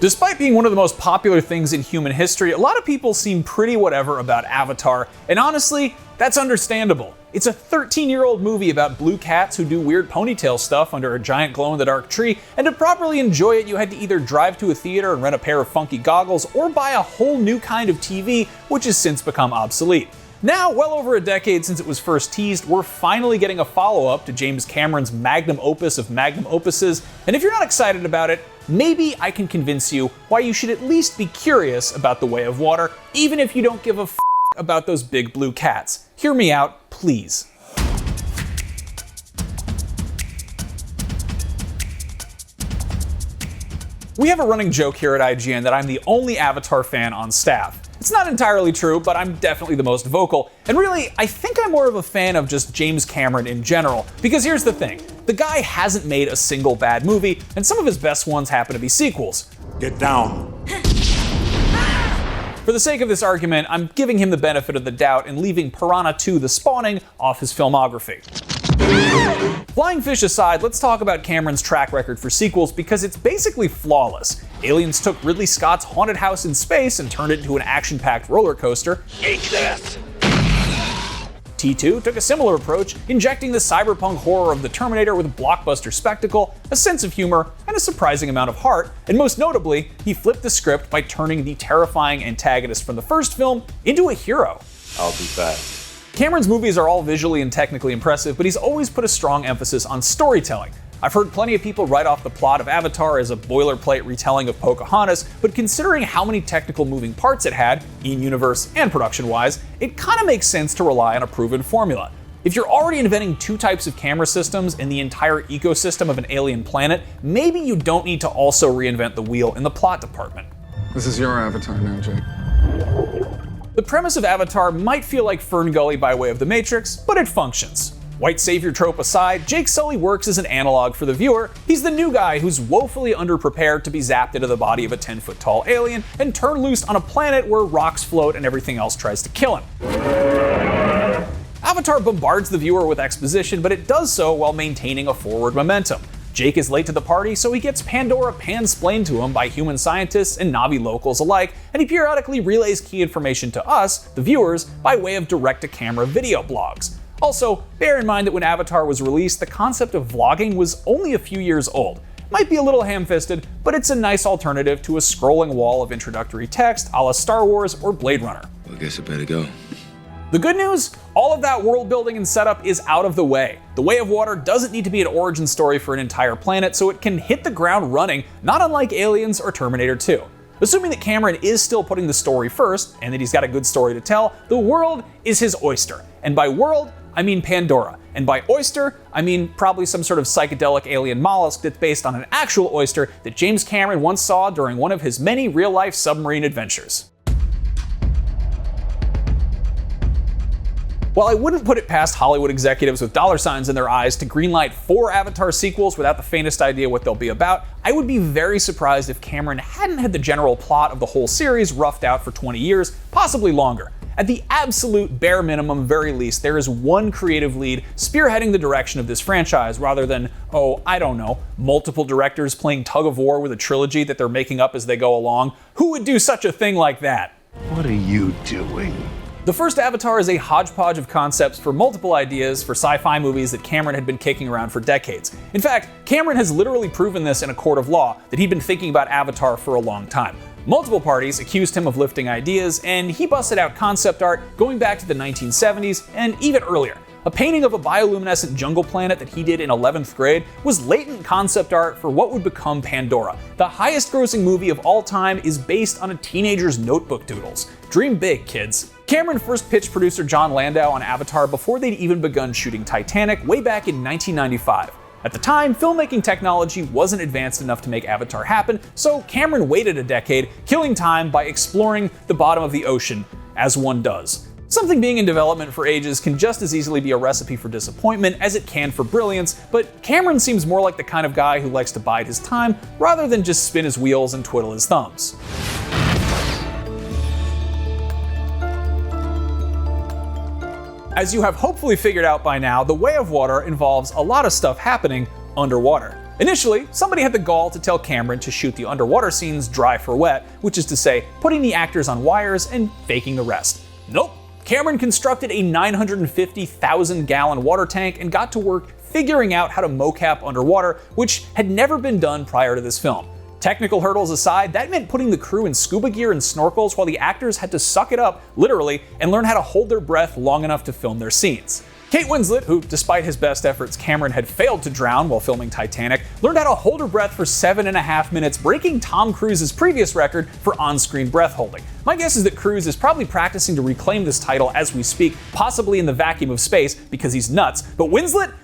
Despite being one of the most popular things in human history, a lot of people seem pretty whatever about Avatar, and honestly, that's understandable. It's a 13-year-old movie about blue cats who do weird ponytail stuff under a giant glow-in-the-dark tree, and to properly enjoy it you had to either drive to a theater and rent a pair of funky goggles, or buy a whole new kind of TV, which has since become obsolete. Now, well over a decade since it was first teased, we're finally getting a follow-up to James Cameron's magnum opus of magnum opuses, and if you're not excited about it, maybe I can convince you why you should at least be curious about The Way of Water, even if you don't give a f*** about those big blue cats. Hear me out, please. We have a running joke here at IGN that I'm the only Avatar fan on staff. It's not entirely true, but I'm definitely the most vocal. And really, I think I'm more of a fan of just James Cameron in general. Because here's the thing, the guy hasn't made a single bad movie, and some of his best ones happen to be sequels. Get down. For the sake of this argument, I'm giving him the benefit of the doubt and leaving Piranha 2: The Spawning off his filmography. Flying fish aside, let's talk about Cameron's track record for sequels because it's basically flawless. Aliens took Ridley Scott's haunted house in space and turned it into an action-packed roller coaster. Eat this. T2 took a similar approach, injecting the cyberpunk horror of the Terminator with a blockbuster spectacle, a sense of humor, and a surprising amount of heart, and most notably, he flipped the script by turning the terrifying antagonist from the first film into a hero. I'll be back. Cameron's movies are all visually and technically impressive, but he's always put a strong emphasis on storytelling. I've heard plenty of people write off the plot of Avatar as a boilerplate retelling of Pocahontas, but considering how many technical moving parts it had, in-universe and production-wise, it kinda makes sense to rely on a proven formula. If you're already inventing two types of camera systems in the entire ecosystem of an alien planet, maybe you don't need to also reinvent the wheel in the plot department. This is your Avatar now, Jake. The premise of Avatar might feel like Fern Gully by way of The Matrix, but it functions. White savior trope aside, Jake Sully works as an analog for the viewer. He's the new guy who's woefully underprepared to be zapped into the body of a 10-foot-tall alien and turned loose on a planet where rocks float and everything else tries to kill him. Avatar bombards the viewer with exposition, but it does so while maintaining a forward momentum. Jake is late to the party, so he gets Pandora pansplained to him by human scientists and Na'vi locals alike, and he periodically relays key information to us, the viewers, by way of direct-to-camera video blogs. Also, bear in mind that when Avatar was released, the concept of vlogging was only a few years old. Might be a little ham-fisted, but it's a nice alternative to a scrolling wall of introductory text a la Star Wars or Blade Runner. I guess I better go. The good news? All of that world building and setup is out of the way. The Way of Water doesn't need to be an origin story for an entire planet, so it can hit the ground running, not unlike Aliens or Terminator 2. Assuming that Cameron is still putting the story first, and that he's got a good story to tell, the world is his oyster. And by world, I mean Pandora. And by oyster, I mean probably some sort of psychedelic alien mollusk that's based on an actual oyster that James Cameron once saw during one of his many real-life submarine adventures. While I wouldn't put it past Hollywood executives with dollar signs in their eyes to greenlight 4 Avatar sequels without the faintest idea what they'll be about, I would be very surprised if Cameron hadn't had the general plot of the whole series roughed out for 20 years, possibly longer. At the absolute bare minimum, very least, there is one creative lead spearheading the direction of this franchise rather than, oh, I don't know, multiple directors playing tug of war with a trilogy that they're making up as they go along. Who would do such a thing like that? What are you doing? The first Avatar is a hodgepodge of concepts for multiple ideas for sci-fi movies that Cameron had been kicking around for decades. In fact, Cameron has literally proven this in a court of law, that he'd been thinking about Avatar for a long time. Multiple parties accused him of lifting ideas, and he busted out concept art going back to the 1970s and even earlier. A painting of a bioluminescent jungle planet that he did in 11th grade was latent concept art for what would become Pandora. The highest grossing movie of all time is based on a teenager's notebook doodles. Dream big, kids. Cameron first pitched producer John Landau on Avatar before they'd even begun shooting Titanic way back in 1995. At the time, filmmaking technology wasn't advanced enough to make Avatar happen, so Cameron waited a decade, killing time by exploring the bottom of the ocean, as one does. Something being in development for ages can just as easily be a recipe for disappointment as it can for brilliance, but Cameron seems more like the kind of guy who likes to bide his time rather than just spin his wheels and twiddle his thumbs. As you have hopefully figured out by now, The Way of Water involves a lot of stuff happening underwater. Initially, somebody had the gall to tell Cameron to shoot the underwater scenes dry for wet, which is to say, putting the actors on wires and faking the rest. Nope. Cameron constructed a 950,000-gallon water tank and got to work figuring out how to mocap underwater, which had never been done prior to this film. Technical hurdles aside, that meant putting the crew in scuba gear and snorkels while the actors had to suck it up, literally, and learn how to hold their breath long enough to film their scenes. Kate Winslett, who despite his best efforts Cameron had failed to drown while filming Titanic, learned how to hold her breath for 7.5 minutes, breaking Tom Cruise's previous record for on-screen breath holding. My guess is that Cruise is probably practicing to reclaim this title as we speak, possibly in the vacuum of space, because he's nuts. But Winslet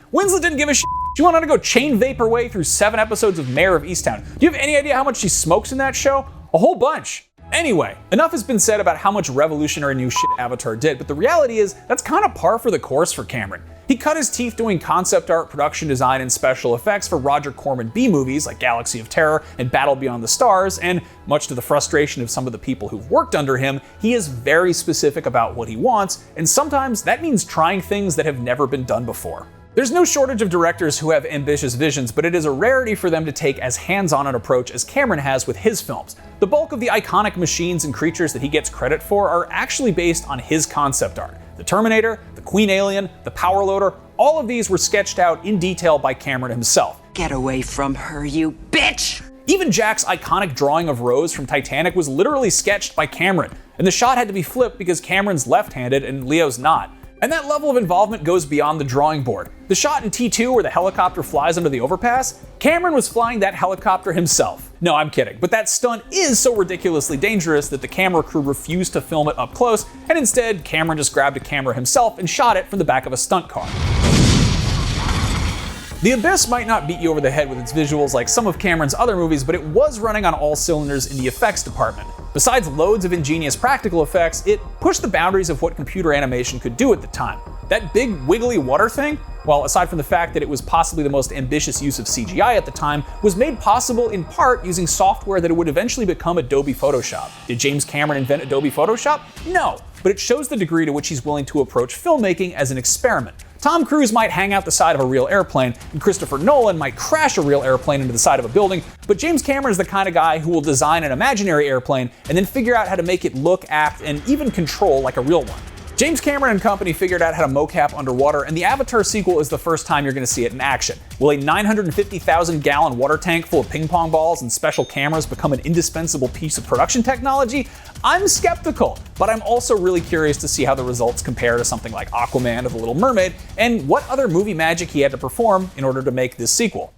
didn't give a shit. She went on to go chain vape her way through 7 episodes of Mayor of Easttown. Do you have any idea how much she smokes in that show? A whole bunch. Anyway, enough has been said about how much revolutionary new shit Avatar did, but the reality is that's kind of par for the course for Cameron. He cut his teeth doing concept art, production design, and special effects for Roger Corman B movies like Galaxy of Terror and Battle Beyond the Stars, and much to the frustration of some of the people who've worked under him, he is very specific about what he wants, and sometimes that means trying things that have never been done before. There's no shortage of directors who have ambitious visions, but it is a rarity for them to take as hands-on an approach as Cameron has with his films. The bulk of the iconic machines and creatures that he gets credit for are actually based on his concept art. The Terminator, the Queen Alien, the Power Loader, all of these were sketched out in detail by Cameron himself. Get away from her, you bitch! Even Jack's iconic drawing of Rose from Titanic was literally sketched by Cameron, and the shot had to be flipped because Cameron's left-handed and Leo's not. And that level of involvement goes beyond the drawing board. The shot in T2 where the helicopter flies under the overpass, Cameron was flying that helicopter himself. No, I'm kidding, but that stunt is so ridiculously dangerous that the camera crew refused to film it up close, and instead Cameron just grabbed a camera himself and shot it from the back of a stunt car. The Abyss might not beat you over the head with its visuals like some of Cameron's other movies, but it was running on all cylinders in the effects department. Besides loads of ingenious practical effects, it pushed the boundaries of what computer animation could do at the time. That big wiggly water thing, well, aside from the fact that it was possibly the most ambitious use of CGI at the time, was made possible in part using software that would eventually become Adobe Photoshop. Did James Cameron invent Adobe Photoshop? No, but it shows the degree to which he's willing to approach filmmaking as an experiment. Tom Cruise might hang out the side of a real airplane, and Christopher Nolan might crash a real airplane into the side of a building, but James Cameron is the kind of guy who will design an imaginary airplane and then figure out how to make it look, act, and even control like a real one. James Cameron and company figured out how to mocap underwater, and the Avatar sequel is the first time you're going to see it in action. Will a 950,000-gallon water tank full of ping pong balls and special cameras become an indispensable piece of production technology? I'm skeptical, but I'm also really curious to see how the results compare to something like Aquaman or The Little Mermaid, and what other movie magic he had to perform in order to make this sequel.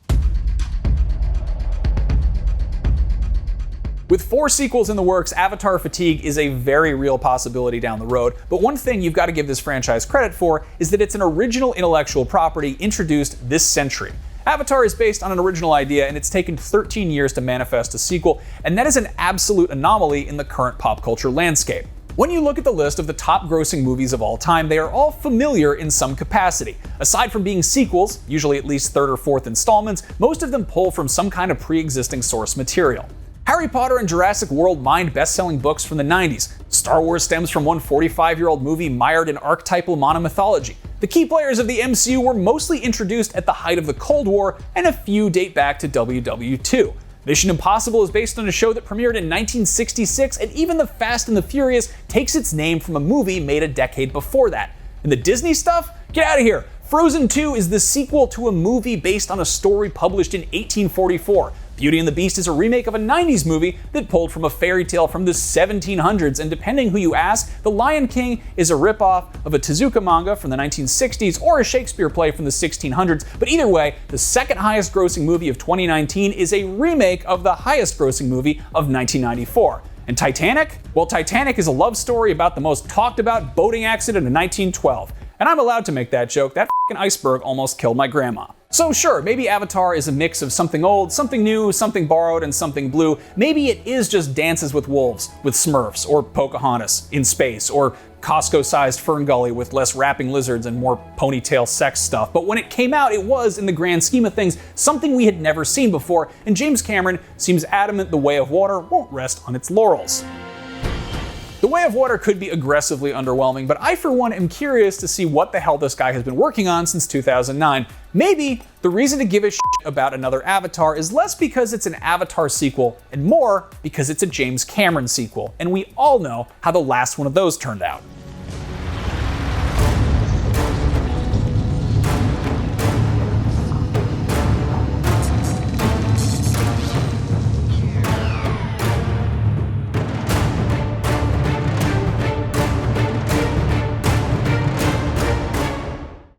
With 4 sequels in the works, Avatar fatigue is a very real possibility down the road, but one thing you've got to give this franchise credit for is that it's an original intellectual property introduced this century. Avatar is based on an original idea, and it's taken 13 years to manifest a sequel, and that is an absolute anomaly in the current pop culture landscape. When you look at the list of the top grossing movies of all time, they are all familiar in some capacity. Aside from being sequels, usually at least 3rd or 4th installments, most of them pull from some kind of pre-existing source material. Harry Potter and Jurassic World mined best-selling books from the 90s. Star Wars stems from one 45-year-old movie mired in archetypal monomythology. The key players of the MCU were mostly introduced at the height of the Cold War, and a few date back to WW2. Mission Impossible is based on a show that premiered in 1966, and even The Fast and the Furious takes its name from a movie made a decade before that. And the Disney stuff? Get out of here! Frozen 2 is the sequel to a movie based on a story published in 1844. Beauty and the Beast is a remake of a 90s movie that pulled from a fairy tale from the 1700s, and depending who you ask, The Lion King is a ripoff of a Tezuka manga from the 1960s or a Shakespeare play from the 1600s, but either way, the second highest grossing movie of 2019 is a remake of the highest grossing movie of 1994. And Titanic? Well, Titanic is a love story about the most talked about boating accident in 1912. And I'm allowed to make that joke, that f***ing iceberg almost killed my grandma. So sure, maybe Avatar is a mix of something old, something new, something borrowed, and something blue. Maybe it is just Dances with Wolves with Smurfs, or Pocahontas in space, or Costco-sized Fern Gully with less rapping lizards and more ponytail sex stuff. But when it came out, it was, in the grand scheme of things, something we had never seen before, and James Cameron seems adamant The Way of Water won't rest on its laurels. The Way of Water could be aggressively underwhelming, but I for one am curious to see what the hell this guy has been working on since 2009. Maybe the reason to give a shit about another Avatar is less because it's an Avatar sequel and more because it's a James Cameron sequel, and we all know how the last one of those turned out.